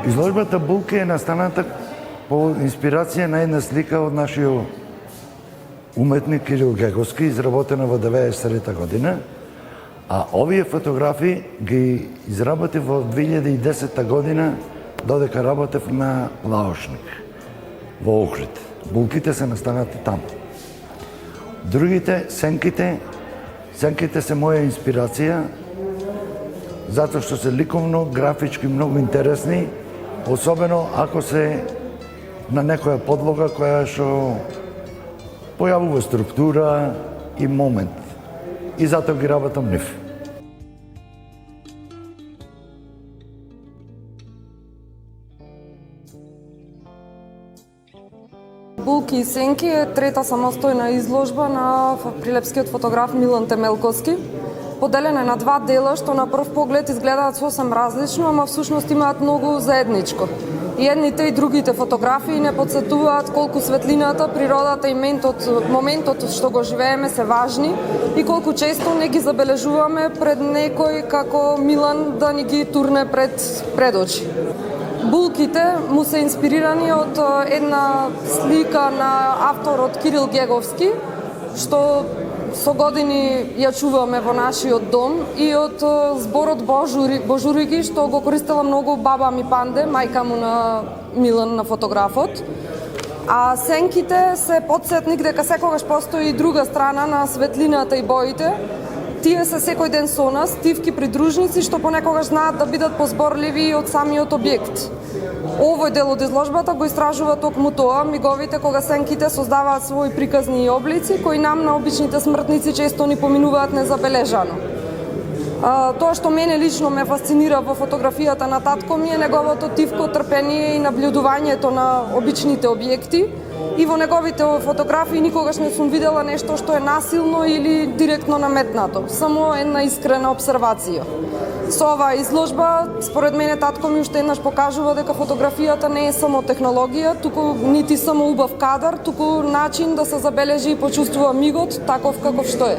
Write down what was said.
Изложбата Булки е настаната по инспирација на една слика од нашиот уметник Кирил Геговски, изработена во 1993 година, а овие фотографии ги изработив во 2010 година, додека работев на Лаошник во Охрид. Булките се настанати таму. Другите, сенките се моја инспирација, затоа што се ликовно, графички многу интересни, особено ако се на некоја подлога која што појавува структура и момент. И затоа ги работам нив. Булки и сенки е трета самостојна изложба на прилепскиот фотограф Милан Темелковски. Поделена е на два дела, што на прв поглед изгледаат сосем различно, ама всушност имаат многу заедничко. И едните и другите фотографии не потсетуваат колку светлината, природата и моментот што го живееме се важни и колку често не ги забележуваме пред некој како Милан да ни ги турне пред очи. Булките му се инспирирани од една слика на авторот Кирил Геговски, што со години ја чуваме во нашиот дом, и од зборот Божуриги, што го користела многу баба ми Панде, мајка му на Милан, на фотографот. А сенките се потсетник дека секогаш постои и друга страна на светлината и боите. Тие се секој ден со нас, тивки придружници што понекогаш знаат да бидат позборливи од самиот објект. Овој дел од изложбата го истражува токму тоа, миговите кога сенките создаваат своји приказни облици, кои нам на обичните смртници често ни поминуваат незабележано. Тоа што мене лично ме фасцинира во фотографијата на татко ми е неговото тивко трпение и наблюдувањето на обичните објекти. И во неговите фотографии никогаш не сум видела нешто што е насилно или директно наметнато, само една искрена обсервација. Со оваа изложба, според мене, татко ми уште еднаш покажува дека фотографијата не е само технологија, туку нити само убав кадар, туку начин да се забележи и почувствува мигот таков каков што е.